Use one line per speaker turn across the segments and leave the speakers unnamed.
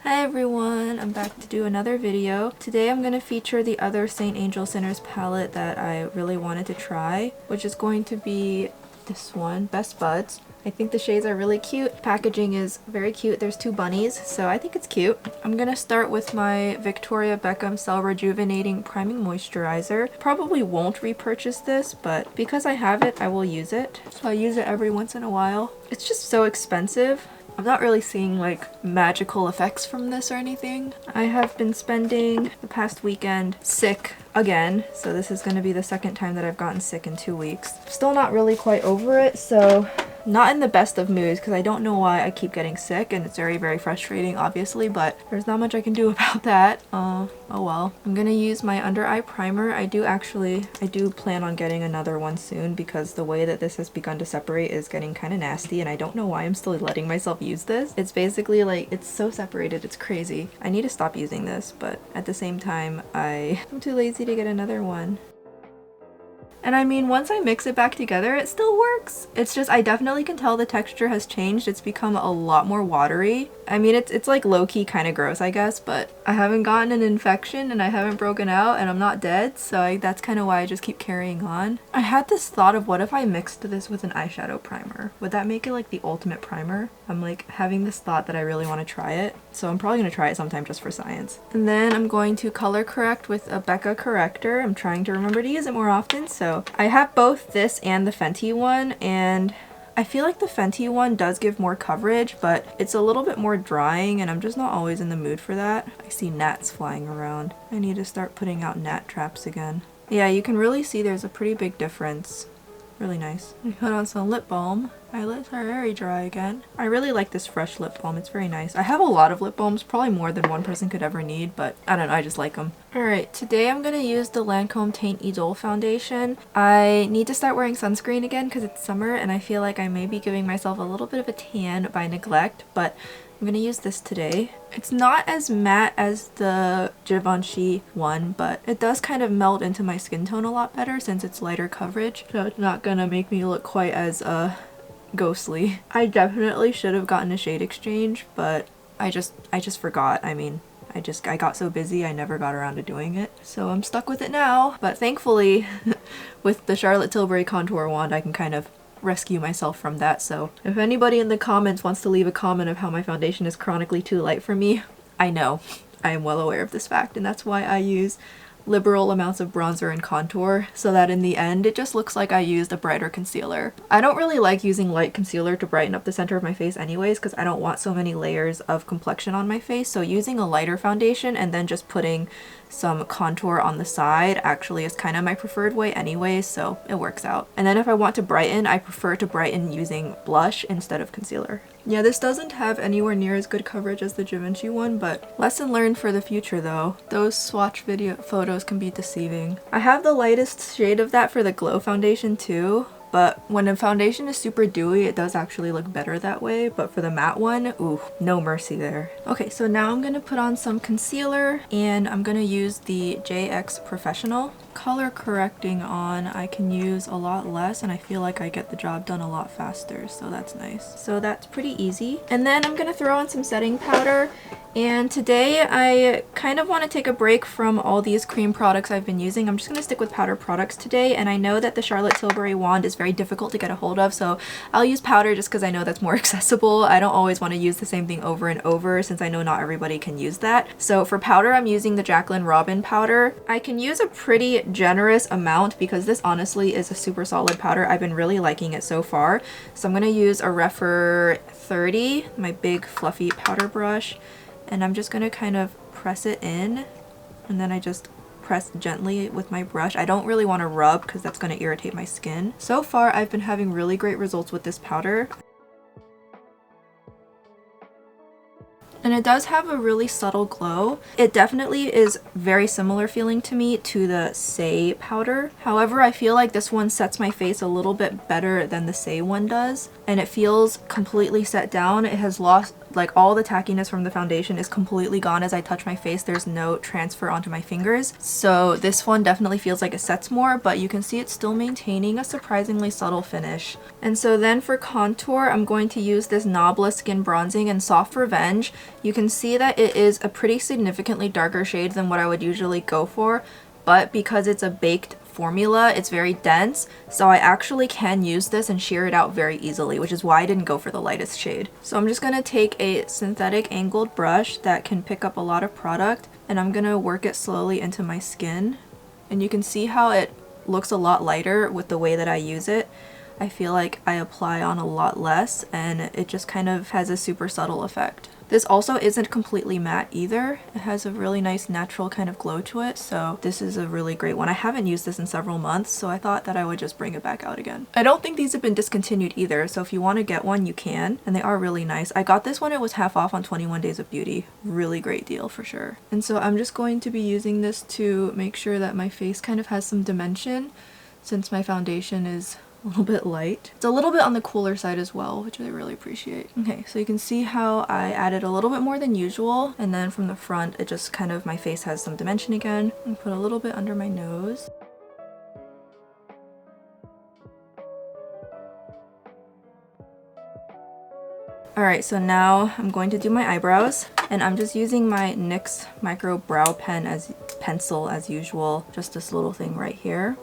Hi everyone, I'm back to do another video. Today I'm going to feature the other St. Angel Sinners palette that I really wanted to try, which is going to be this one, Best Buds. I think the shades are really cute. Packaging is very cute. There's two bunnies, so I think it's cute. I'm gonna start with my Victoria Beckham Cell Rejuvenating Priming Moisturizer. Probably won't repurchase this, but because I have it, I will use it. So I use it every once in a while. It's just so expensive. I'm not really seeing like magical effects from this or anything. I have been spending the past weekend sick again, so this is going to be the second time that I've gotten sick in 2 weeks. Still not really quite over it, so not in the best of moods because I don't know why I keep getting sick, and it's very, very frustrating obviously, but there's not much I can do about that. Oh well. I'm gonna use my under eye primer. I do plan on getting another one soon because the way that this has begun to separate is getting kind of nasty, and I don't know why I'm still letting myself use this. It's basically like, it's so separated, it's crazy. I need to stop using this, but at the same time, I'm too lazy to get another one. And I mean, once I mix it back together, it still works. It's just, I definitely can tell the texture has changed. It's become a lot more watery. I mean, it's like low-key kind of gross, I guess, but I haven't gotten an infection and I haven't broken out and I'm not dead, so that's kind of why I just keep carrying on. I had this thought of what if I mixed this with an eyeshadow primer? Would that make it like the ultimate primer? I'm like having this thought that I really want to try it, so I'm probably going to try it sometime just for science. And then I'm going to color correct with a BECCA corrector. I'm trying to remember to use it more often, so I have both this and the Fenty one, and I feel like the Fenty one does give more coverage, but it's a little bit more drying and I'm just not always in the mood for that. I see gnats flying around. I need to start putting out gnat traps again. Yeah, you can really see there's a pretty big difference. Really nice. I put on some lip balm. My lips are very dry again. I really like this fresh lip balm. It's very nice. I have a lot of lip balms, probably more than one person could ever need, but I don't know, I just like them. Alright, today I'm going to use the LANCOME Teint Idole foundation. I need to start wearing sunscreen again because it's summer and I feel like I may be giving myself a little bit of a tan by neglect, but I'm going to use this today. It's not as matte as the Givenchy one, but it does kind of melt into my skin tone a lot better since it's lighter coverage, so it's not going to make me look quite as ghostly. I definitely should have gotten a shade exchange, but I just forgot. I mean, I got so busy I never got around to doing it. So I'm stuck with it now, but thankfully with the Charlotte Tilbury contour wand I can kind of rescue myself from that. So if anybody in the comments wants to leave a comment of how my foundation is chronically too light for me, I know. I am well aware of this fact, and that's why I use liberal amounts of bronzer and contour so that in the end it just looks like I used a brighter concealer. I don't really like using light concealer to brighten up the center of my face anyways because I don't want so many layers of complexion on my face, so using a lighter foundation and then just putting some contour on the side actually is kind of my preferred way anyways, so it works out. And then if I want to brighten, I prefer to brighten using blush instead of concealer. Yeah, this doesn't have anywhere near as good coverage as the Givenchy one, but lesson learned for the future though. Those swatch video photos can be deceiving. I have the lightest shade of that for the Glow foundation too, but when a foundation is super dewy, it does actually look better that way, but for the matte one, ooh, no mercy there. Okay, so now I'm gonna put on some concealer, and I'm gonna use the JX Professional. Color correcting on, I can use a lot less, and I feel like I get the job done a lot faster, so that's nice. So that's pretty easy. And then I'm gonna throw on some setting powder. And today I kind of want to take a break from all these cream products I've been using. I'm just going to stick with powder products today, and I know that the Charlotte Tilbury wand is very difficult to get a hold of, so I'll use powder just because I know that's more accessible. I don't always want to use the same thing over and over since I know not everybody can use that. So for powder, I'm using the JACLYN Robin powder. I can use a pretty generous amount because this honestly is a super solid powder. I've been really liking it so far. So I'm going to use a Rephr 30, my big fluffy powder brush. And I'm just going to kind of press it in, and then I just press gently with my brush. I don't really want to rub because that's going to irritate my skin. So far, I've been having really great results with this powder. And it does have a really subtle glow. It definitely is very similar feeling to me to the Say powder. However, I feel like this one sets my face a little bit better than the Say one does. And it feels completely set down. It has lost like all the tackiness from the foundation is completely gone as I touch my face. There's no transfer onto my fingers. So this one definitely feels like it sets more, but you can see it's still maintaining a surprisingly subtle finish. And so then for contour, I'm going to use this NABLA Skin Bronzing in Soft Revenge. You can see that it is a pretty significantly darker shade than what I would usually go for, but because it's a baked formula, it's very dense, so I actually can use this and sheer it out very easily, which is why I didn't go for the lightest shade. So I'm just going to take a synthetic angled brush that can pick up a lot of product, and I'm going to work it slowly into my skin. And you can see how it looks a lot lighter with the way that I use it. I feel like I apply on a lot less, and it just kind of has a super subtle effect. This also isn't completely matte either. It has a really nice natural kind of glow to it, so this is a really great one. I haven't used this in several months, so I thought that I would just bring it back out again. I don't think these have been discontinued either, so if you want to get one, you can, and they are really nice. I got this when it was half off on 21 Days of Beauty. Really great deal for sure. And so I'm just going to be using this to make sure that my face kind of has some dimension, since my foundation is a little bit light. It's a little bit on the cooler side as well, which I really appreciate. Okay, so you can see how I added a little bit more than usual, and then from the front it just kind of, my face has some dimension again. And put a little bit under my nose. Alright, so now I'm going to do my eyebrows, and I'm just using my NYX Micro Brow Pen as pencil as usual, just this little thing right here.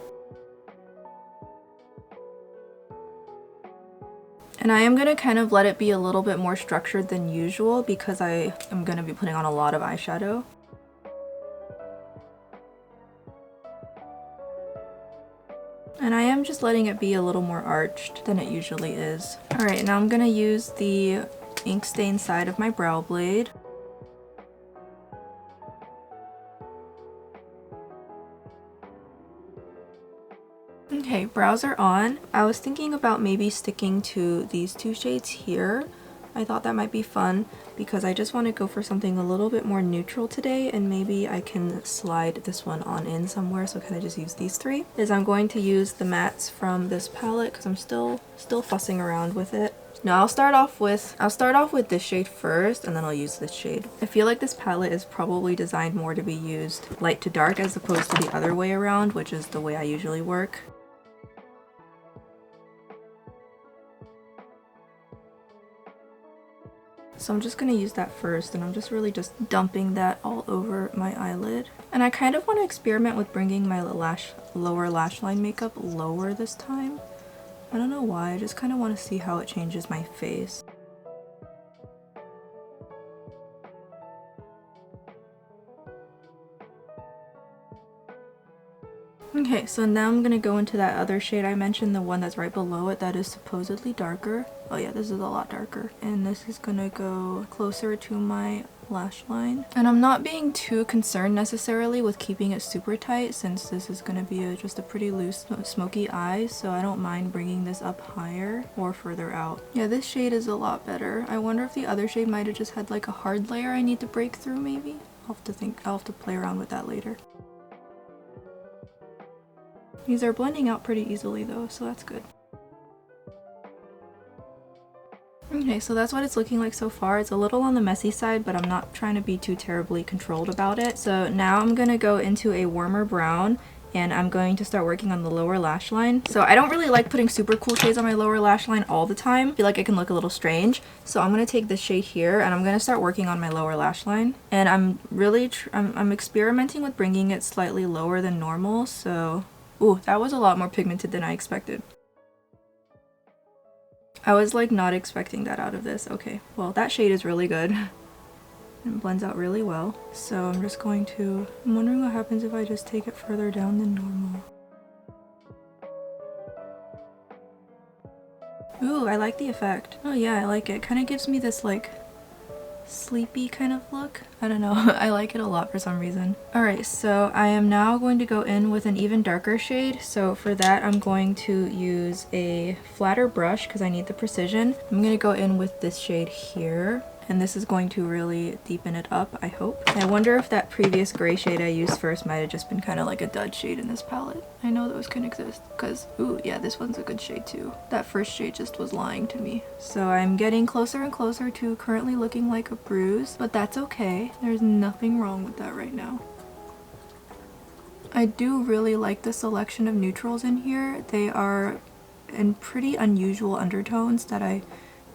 And I am going to kind of let it be a little bit more structured than usual because I am going to be putting on a lot of eyeshadow. And I am just letting it be a little more arched than it usually is. Alright, now I'm going to use the ink stain side of my brow blade. Okay, brows are on. I was thinking about maybe sticking to these two shades here. I thought that might be fun because I just want to go for something a little bit more neutral today, and maybe I can slide this one on in somewhere, so kind of just use these three. I'm going to use the mattes from this palette because I'm still fussing around with it. No, I'll start off with this shade first, and then I'll use this shade. I feel like this palette is probably designed more to be used light to dark as opposed to the other way around, which is the way I usually work. So I'm just going to use that first, and I'm just really just dumping that all over my eyelid. And I kind of want to experiment with bringing my lower lash line makeup lower this time. I don't know why, I just kind of want to see how it changes my face. Okay, so now I'm going to go into that other shade I mentioned, the one that's right below it that is supposedly darker. Oh yeah, this is a lot darker. And this is going to go closer to my lash line. And I'm not being too concerned necessarily with keeping it super tight, since this is going to be just a pretty loose smoky eye, so I don't mind bringing this up higher or further out. Yeah, this shade is a lot better. I wonder if the other shade might have just had like a hard layer I need to break through maybe. I'll have to play around with that later. These are blending out pretty easily though, so that's good. Okay, so that's what it's looking like so far. It's a little on the messy side, but I'm not trying to be too terribly controlled about it. So now I'm going to go into a warmer brown, and I'm going to start working on the lower lash line. So I don't really like putting super cool shades on my lower lash line all the time. I feel like it can look a little strange. So I'm going to take this shade here, and I'm going to start working on my lower lash line. And I'm experimenting with bringing it slightly lower than normal, so... Ooh, that was a lot more pigmented than I expected. I was like not expecting that out of this. Okay, well that shade is really good. It blends out really well. So I'm just going to... I'm wondering what happens if I just take it further down than normal. Ooh, I like the effect. Oh yeah, I like it. Kind of gives me this like sleepy kind of look. I don't know. I like it a lot for some reason. Alright, so I am now going to go in with an even darker shade. So for that, I'm going to use a flatter brush because I need the precision. I'm going to go in with this shade here. and this is going to really deepen it up, I hope. I wonder if that previous gray shade I used first might have just been kind of like a dud shade in this palette. I know those can exist because, ooh, yeah, this one's a good shade too. That first shade just was lying to me. So I'm getting closer and closer to currently looking like a bruise, but that's okay. There's nothing wrong with that right now. I do really like the selection of neutrals in here. They are in pretty unusual undertones that I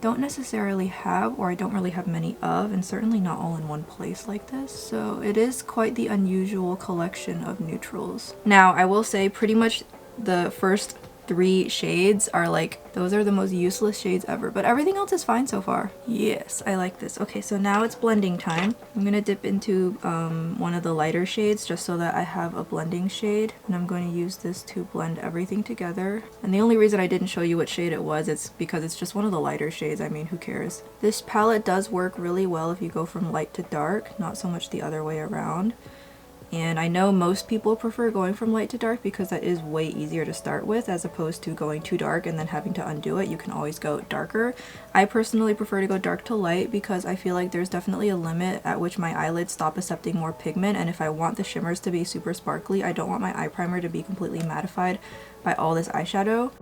don't necessarily have, or I don't really have many of, and certainly not all in one place like this. So it is quite the unusual collection of neutrals. Now, I will say pretty much the first 3 shades are like, those are the most useless shades ever, but everything else is fine so far. Yes, I like this. Okay, so now it's blending time. I'm gonna dip into one of the lighter shades just so that I have a blending shade, and I'm going to use this to blend everything together. And the only reason I didn't show you what shade it was, it's because it's just one of the lighter shades. I mean, who cares? This palette does work really well if you go from light to dark, not so much the other way around. And I know most people prefer going from light to dark because that is way easier to start with, as opposed to going too dark and then having to undo it. You can always go darker. I personally prefer to go dark to light because I feel like there's definitely a limit at which my eyelids stop accepting more pigment, and if I want the shimmers to be super sparkly, I don't want my eye primer to be completely mattified by all this eyeshadow.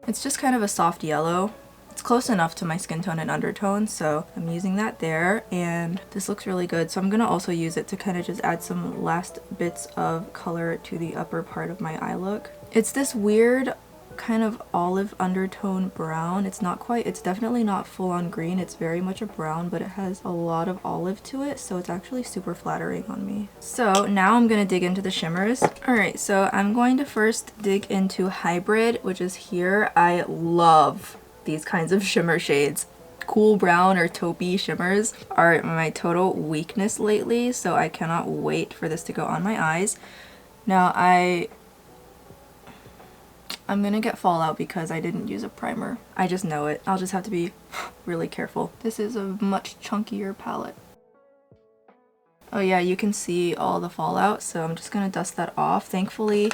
It's just kind of a soft yellow. It's close enough to my skin tone and undertone, so I'm using that there, and this looks really good. So I'm gonna also use it to kind of just add some last bits of color to the upper part of my eye look. It's this weird kind of olive undertone brown. It's not quite, it's definitely not full on green. It's very much a brown, but it has a lot of olive to it, so it's actually super flattering on me. So now I'm gonna dig into the shimmers. Alright, so I'm going to first dig into Hybrid, which is here. I love these kinds of shimmer shades. Cool brown or taupey shimmers are my total weakness lately, so I cannot wait for this to go on my eyes. Now I'm gonna get fallout because I didn't use a primer. I just know it. I'll just have to be really careful. This is a much chunkier palette. Oh yeah, you can see all the fallout, so I'm just gonna dust that off. Thankfully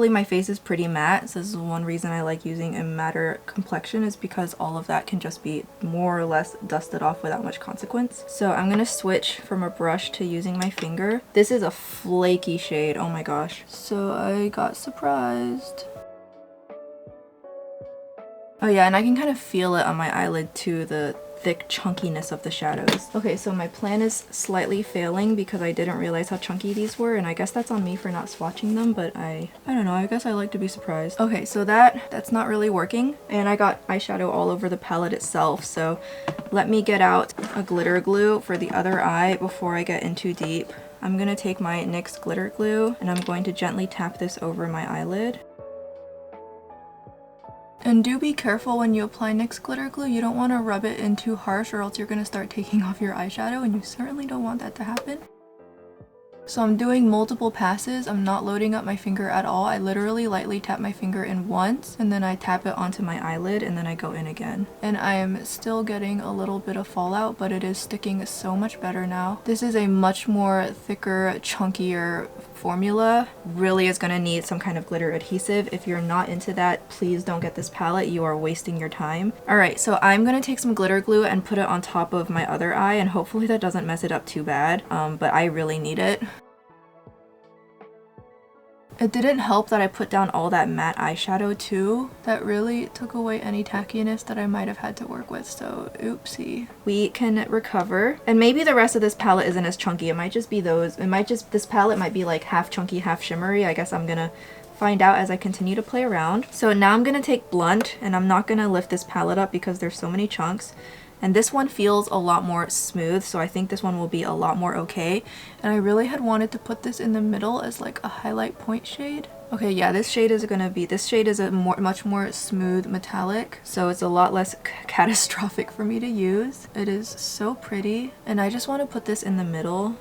my face is pretty matte, so this is one reason I like using a matter complexion, is because all of that can just be more or less dusted off without much consequence. So I'm gonna switch from a brush to using my finger. This is a flaky shade, oh my gosh. So I got surprised. Oh yeah, and I can kind of feel it on my eyelid too, the thick chunkiness of the shadows. Okay, so my plan is slightly failing because I didn't realize how chunky these were, and I guess that's on me for not swatching them, but I don't know, I guess I like to be surprised. Okay, so that's not really working, and I got eyeshadow all over the palette itself, so let me get out a glitter glue for the other eye before I get in too deep. I'm gonna take my NYX glitter glue and I'm going to gently tap this over my eyelid. And do be careful when you apply NYX glitter glue. You don't want to rub it in too harsh or else you're going to start taking off your eyeshadow, and you certainly don't want that to happen. So I'm doing multiple passes. I'm not loading up my finger at all. I literally lightly tap my finger in once, and then I tap it onto my eyelid, and then I go in again. And I am still getting a little bit of fallout, but it is sticking so much better now. This is a much more thicker, chunkier formula. Really is going to need some kind of glitter adhesive. If you're not into that, please don't get this palette. You are wasting your time. Alright, so I'm going to take some glitter glue and put it on top of my other eye, and hopefully that doesn't mess it up too bad, but I really need it. It didn't help that I put down all that matte eyeshadow too. That really took away any tackiness that I might have had to work with, so oopsie. We can recover. And maybe the rest of this palette isn't as chunky. It might just be those. This palette might be like half chunky, half shimmery. I guess I'm gonna find out as I continue to play around. So now I'm gonna take Blunt, and I'm not gonna lift this palette up because there's so many chunks. And this one feels a lot more smooth, so I think this one will be a lot more okay. And I really had wanted to put this in the middle as like a highlight point shade. Okay, yeah, this shade is a much more smooth metallic, so it's a lot less catastrophic for me to use. It is so pretty, and I just want to put this in the middle.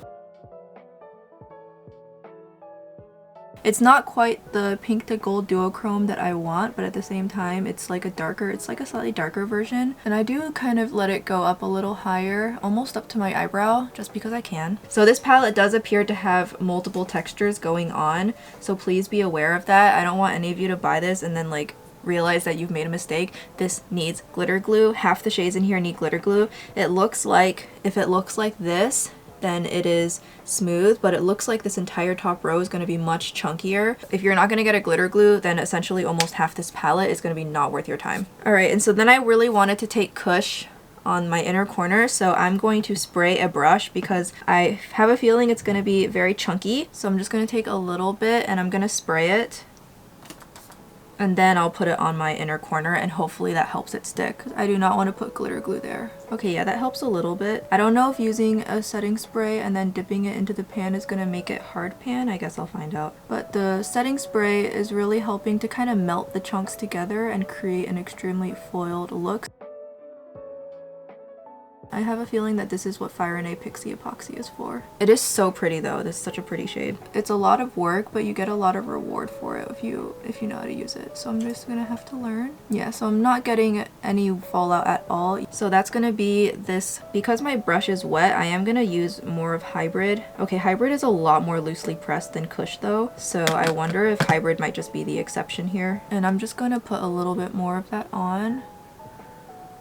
It's not quite the pink to gold duochrome that I want, but at the same time it's like a slightly darker version. And I do kind of let it go up a little higher, almost up to my eyebrow, just because I can. So this palette does appear to have multiple textures going on, so please be aware of that. I don't want any of you to buy this and then like realize that you've made a mistake, this needs glitter glue. Half the shades in here need glitter glue. It looks like, if it looks like this, then it is smooth, but it looks like this entire top row is going to be much chunkier. If you're not going to get a glitter glue, then essentially almost half this palette is going to be not worth your time. Alright, and so then I really wanted to take Kush on my inner corner, so I'm going to spray a brush because I have a feeling it's going to be very chunky. So I'm just going to take a little bit and I'm going to spray it, and then I'll put it on my inner corner and hopefully that helps it stick. I do not want to put glitter glue there. Okay, yeah, that helps a little bit. I don't know if using a setting spray and then dipping it into the pan is going to make it hard pan. I guess I'll find out. But the setting spray is really helping to kind of melt the chunks together and create an extremely foiled look. I have a feeling that this is what Fire and A Pixie Epoxy is for. It is so pretty though. This is such a pretty shade. It's a lot of work, but you get a lot of reward for it if you know how to use it. So I'm just gonna have to learn. Yeah, so I'm not getting any fallout at all. So that's gonna be this. Because my brush is wet, I am gonna use more of Hybrid. Okay, Hybrid is a lot more loosely pressed than Kush though. So I wonder if Hybrid might just be the exception here. And I'm just gonna put a little bit more of that on.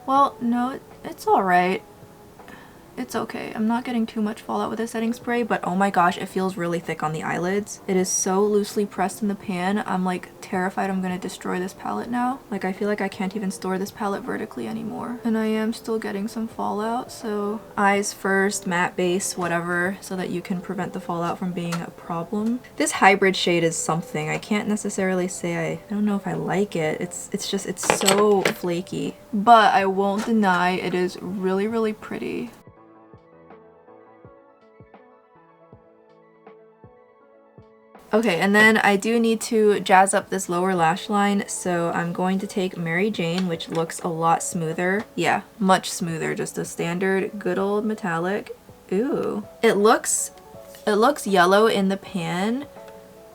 Well, no, it's alright. It's okay. I'm not getting too much fallout with the setting spray, but oh my gosh, it feels really thick on the eyelids. It is so loosely pressed in the pan. I'm like terrified I'm gonna destroy this palette now. Like I feel like I can't even store this palette vertically anymore. And I am still getting some fallout, so eyes first, matte base, whatever, so that you can prevent the fallout from being a problem. This Hybrid shade is something. I can't necessarily say I don't know if I like it. It's just, it's so flaky. But I won't deny it is really, really pretty. Okay, and then I do need to jazz up this lower lash line, so I'm going to take Mary Jane, which looks a lot smoother. Yeah, much smoother, just a standard good old metallic. Ooh. It looks yellow in the pan,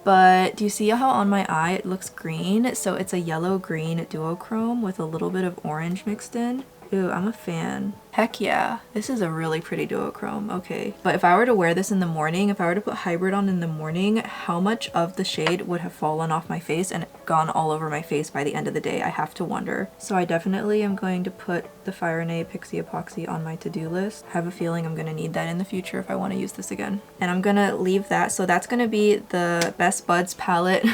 but do you see how on my eye it looks green? So it's a yellow-green duochrome with a little bit of orange mixed in. Ooh, I'm a fan. Heck yeah. This is a really pretty duochrome. Okay. But if I were to wear this in the morning, if I were to put Hybrid on in the morning, how much of the shade would have fallen off my face and gone all over my face by the end of the day? I have to wonder. So I definitely am going to put the Fire and A Pixie Epoxy on my to-do list. I have a feeling I'm going to need that in the future if I want to use this again. And I'm going to leave that. So that's going to be the Best Buds palette.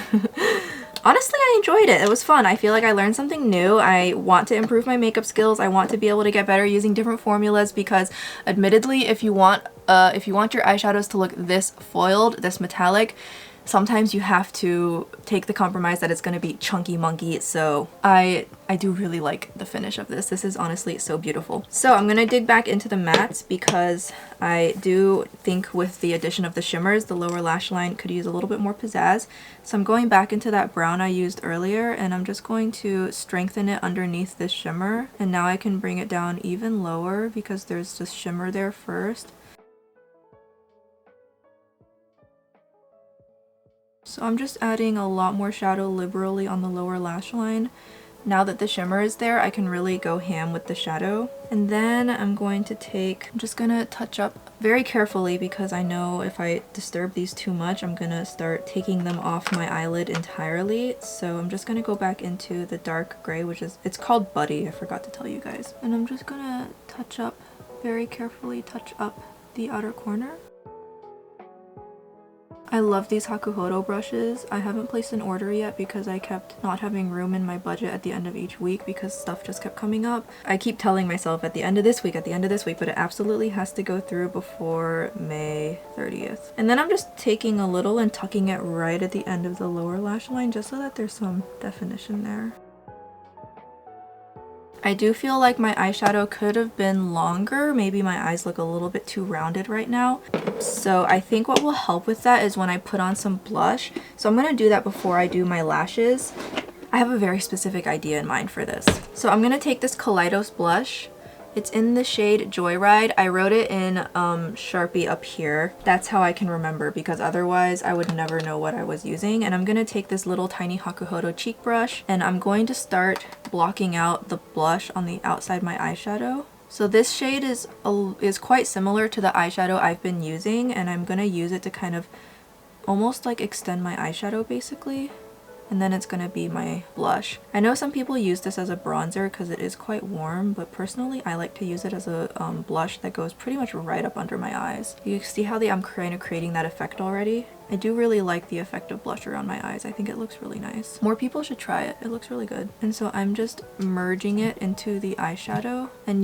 Honestly, I enjoyed it. It was fun. I feel like I learned something new. I want to improve my makeup skills. I want to be able to get better using different formulas because admittedly, if you want your eyeshadows to look this foiled, this metallic, sometimes you have to take the compromise that it's going to be chunky monkey. So I do really like the finish of this. This is honestly so beautiful. So I'm going to dig back into the mattes because I do think with the addition of the shimmers, the lower lash line could use a little bit more pizzazz. So I'm going back into that brown I used earlier and I'm just going to strengthen it underneath this shimmer. And now I can bring it down even lower because there's just shimmer there first. So I'm just adding a lot more shadow liberally on the lower lash line. Now that the shimmer is there, I can really go ham with the shadow. And then I'm just gonna touch up very carefully because I know if I disturb these too much, I'm gonna start taking them off my eyelid entirely. So I'm just gonna go back into the dark gray, it's called Buddy, I forgot to tell you guys. And I'm just gonna very carefully touch up the outer corner. I love these Hakuhodo brushes. I haven't placed an order yet because I kept not having room in my budget at the end of each week because stuff just kept coming up. I keep telling myself at the end of this week, but it absolutely has to go through before May 30th. And then I'm just taking a little and tucking it right at the end of the lower lash line just so that there's some definition there. I do feel like my eyeshadow could have been longer. Maybe my eyes look a little bit too rounded right now. So I think what will help with that is when I put on some blush. So I'm going to do that before I do my lashes. I have a very specific idea in mind for this. So I'm going to take this KALEIDOS blush. It's in the shade Joyride. I wrote it in Sharpie up here. That's how I can remember because otherwise I would never know what I was using. And I'm going to take this little tiny Hakuhodo cheek brush and I'm going to start blocking out the blush on the outside my eyeshadow. So this shade is quite similar to the eyeshadow I've been using and I'm going to use it to kind of almost like extend my eyeshadow basically. And then it's gonna be my blush. I know some people use this as a bronzer because it is quite warm, but personally I like to use it as a blush that goes pretty much right up under my eyes. You see how I'm kind of creating that effect already? I do really like the effect of blush around my eyes. I think it looks really nice. More people should try it. It looks really good. And so I'm just merging it into the eyeshadow and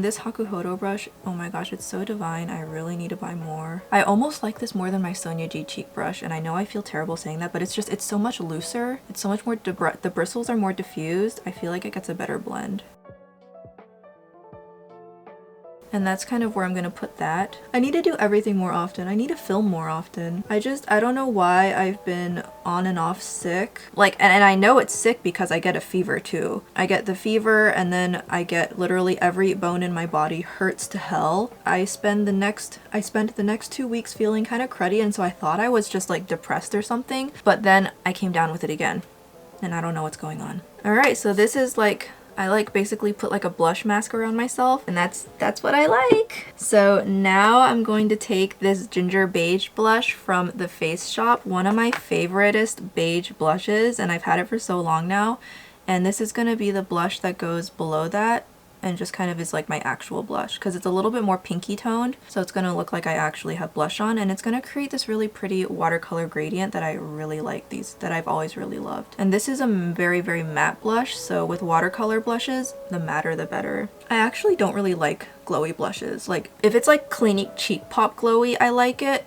this Hakuhodo brush, oh my gosh, it's so divine. I really need to buy more. I almost like this more than my Sonia G cheek brush, and I know I feel terrible saying that, but it's so much looser. It's so much more, the bristles are more diffused. I feel like it gets a better blend. And that's kind of where I'm gonna put that. I need to do everything more often. I need to film more often. I don't know why I've been on and off sick. Like, and I know it's sick because I get a fever too. I get the fever and then I get literally every bone in my body hurts to hell. I spent the next 2 weeks feeling kind of cruddy, and so I thought I was just like depressed or something, but then I came down with it again and I don't know what's going on. All right, so this is like, I like basically put like a blush mask around myself, and that's what I like. So now I'm going to take this Ginger Beige blush from the Face Shop, one of my favoriteest beige blushes, and I've had it for so long now. And this is going to be the blush that goes below that and just kind of is like my actual blush because it's a little bit more pinky toned, so it's going to look like I actually have blush on, and it's going to create this really pretty watercolor gradient that I really like, that I've always really loved. And this is a very, very matte blush, so with watercolor blushes, the matter the better. I actually don't really like glowy blushes. Like if it's like Clinique Cheek Pop glowy, I like it.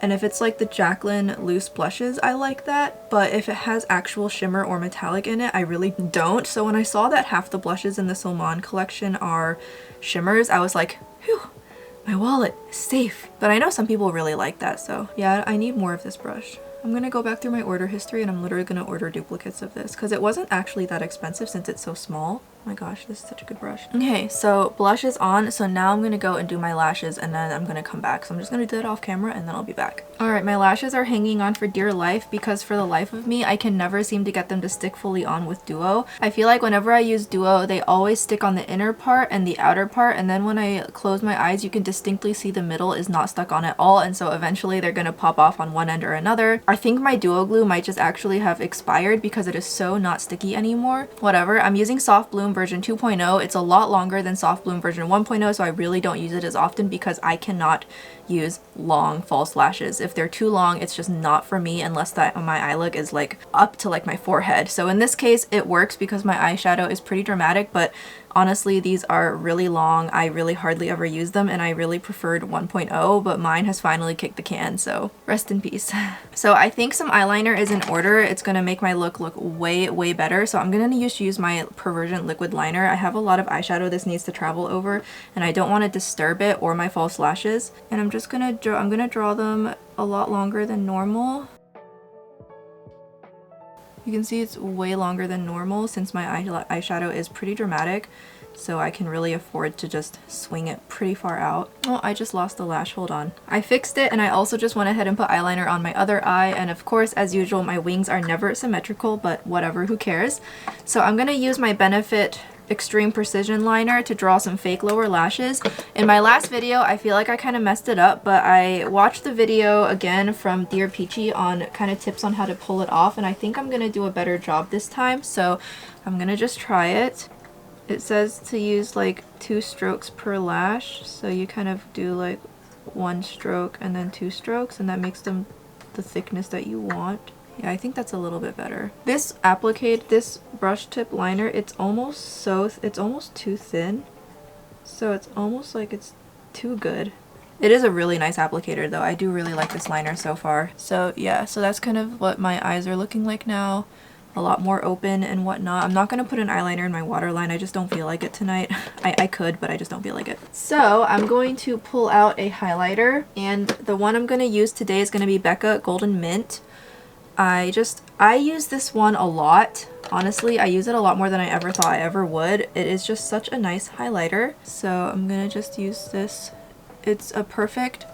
And if it's like the JACLYN loose blushes, I like that. But if it has actual shimmer or metallic in it, I really don't. So when I saw that half the blushes in the Salmon collection are shimmers, I was like, phew, my wallet is safe. But I know some people really like that, so yeah, I need more of this brush. I'm gonna go back through my order history and I'm literally gonna order duplicates of this because it wasn't actually that expensive since it's so small. Oh my gosh, this is such a good brush. Okay, so blush is on, so now I'm gonna go and do my lashes and then I'm gonna come back. So I'm just gonna do that off camera and then I'll be back. Alright, my lashes are hanging on for dear life because for the life of me, I can never seem to get them to stick fully on with Duo. I feel like whenever I use Duo, they always stick on the inner part and the outer part, and then when I close my eyes, you can distinctly see the middle is not stuck on at all, and so eventually they're gonna pop off on one end or another. I think my Duo glue might just actually have expired because it is so not sticky anymore. Whatever, I'm using Soft Bloom version 2.0. It's a lot longer than Soft Bloom version 1.0, so I really don't use it as often because I cannot use long false lashes. If they're too long, it's just not for me unless that my eye look is like up to like my forehead. So in this case, it works because my eyeshadow is pretty dramatic, but honestly, these are really long. I really hardly ever use them, and I really preferred 1.0, but mine has finally kicked the can, so rest in peace. So I think some eyeliner is in order. It's gonna make my look way, way better. So I'm gonna use my Perversion liquid liner. I have a lot of eyeshadow this needs to travel over, and I don't want to disturb it or my false lashes. And I'm just gonna draw them a lot longer than normal. You can see it's way longer than normal since my eyeshadow is pretty dramatic, so I can really afford to just swing it pretty far out. Oh, I just lost the lash, hold on. I fixed it, and I also just went ahead and put eyeliner on my other eye, and of course, as usual, my wings are never symmetrical, but whatever, who cares? So I'm gonna use my Benefit Extreme Precision Liner to draw some fake lower lashes. In my last video, I feel like I kind of messed it up, but I watched the video again from Dear Peachy on kind of tips on how to pull it off, and I think I'm gonna do a better job this time, so I'm gonna just try it. It says to use like 2 strokes per lash, so you kind of do like 1 stroke and then 2 strokes, and that makes them the thickness that you want. Yeah, I think that's a little bit better. This brush tip liner, it's almost too thin. So it's almost like it's too good. It is a really nice applicator though. I do really like this liner so far. So yeah, so that's kind of what my eyes are looking like now. A lot more open and whatnot. I'm not going to put an eyeliner in my waterline. I just don't feel like it tonight. I could, but I just don't feel like it. So I'm going to pull out a highlighter, and the one I'm going to use today is going to be BECCA Golden Mint. I use this one a lot. Honestly, I use it a lot more than I ever thought I ever would. It is just such a nice highlighter. So I'm gonna just use this. It's a perfect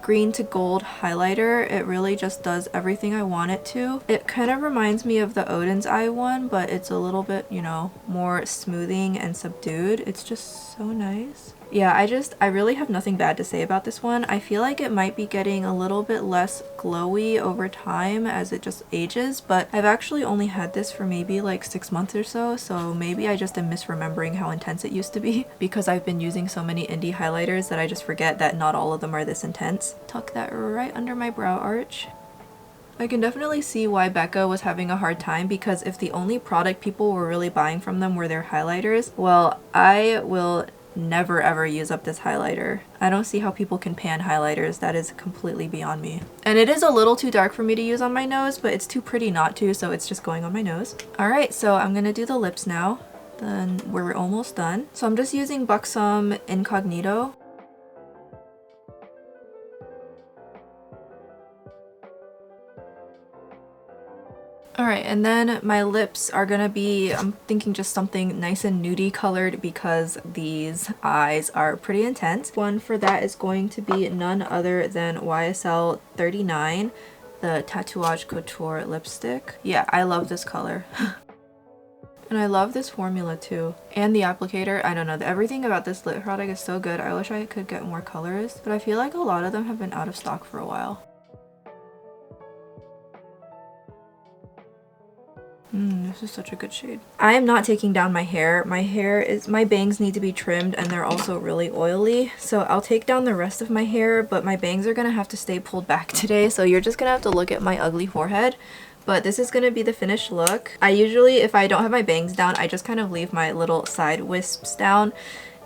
green to gold highlighter. It really just does everything I want it to. It kind of reminds me of the Odin's Eye one, but it's a little bit, you know, more smoothing and subdued. It's just so nice. Yeah, I really have nothing bad to say about this one. I feel like it might be getting a little bit less glowy over time as it just ages, but I've actually only had this for maybe like 6 months or so, so maybe I just am misremembering how intense it used to be because I've been using so many indie highlighters that I just forget that not all of them are this intense. Tuck that right under my brow arch. I can definitely see why BECCA was having a hard time, because if the only product people were really buying from them were their highlighters, well, I will never ever use up this highlighter. I don't see how people can pan highlighters. That is completely beyond me. And it is a little too dark for me to use on my nose, but it's too pretty not to, so it's just going on my nose. Alright, so I'm gonna do the lips now. Then we're almost done. So I'm just using BECKHAM Incognito. Alright, and then my lips are gonna be, I'm thinking just something nice and nudie colored because these eyes are pretty intense. One for that is going to be none other than YSL 39, the Tatouage Couture lipstick. Yeah, I love this color. And I love this formula too. And the applicator, I don't know, everything about this lip product is so good. I wish I could get more colors, but I feel like a lot of them have been out of stock for a while. This is such a good shade. I am not taking down my hair. My bangs need to be trimmed and they're also really oily. So I'll take down the rest of my hair, but my bangs are gonna have to stay pulled back today. So you're just gonna have to look at my ugly forehead. But this is gonna be the finished look. I usually, if I don't have my bangs down, I just kind of leave my little side wisps down.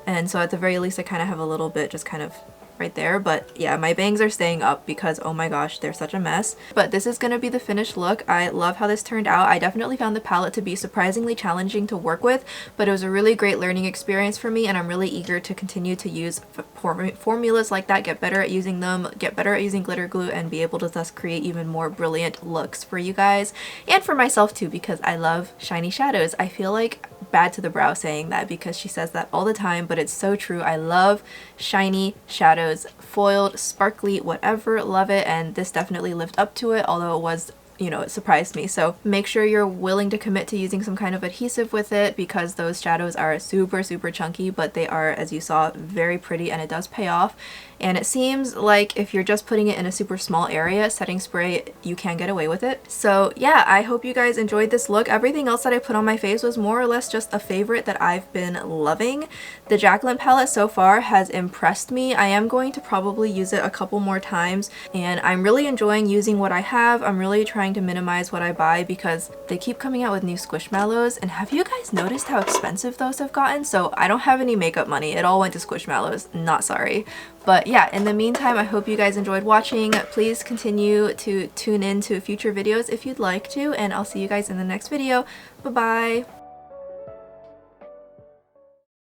And so at the very least, I kind of have a little bit just kind of right there. But yeah, my bangs are staying up because oh my gosh, they're such a mess. But this is gonna be the finished look. I love how this turned out. I definitely found the palette to be surprisingly challenging to work with, but it was a really great learning experience for me, and I'm really eager to continue to use formulas like that, get better at using them, get better at using glitter glue, and be able to thus create even more brilliant looks for you guys and for myself too, because I love shiny shadows. I feel like bad to the brow saying that because she says that all the time, but it's so true. I love shiny shadows, foiled, sparkly, whatever, love it, and this definitely lived up to it, although it was, you know, it surprised me. So make sure you're willing to commit to using some kind of adhesive with it because those shadows are super chunky, but they are, as you saw, very pretty, and it does pay off. And it seems like if you're just putting it in a super small area, setting spray, you can get away with it. So yeah, I hope you guys enjoyed this look. Everything else that I put on my face was more or less just a favorite that I've been loving. The JACLYN palette so far has impressed me. I am going to probably use it a couple more times, and I'm really enjoying using what I have. I'm really trying to minimize what I buy because they keep coming out with new Squishmallows, and have you guys noticed how expensive those have gotten? So I don't have any makeup money. It all went to Squishmallows. Not sorry. But yeah, in the meantime, I hope you guys enjoyed watching. Please continue to tune in to future videos if you'd like to, and I'll see you guys in the next video. Bye-bye!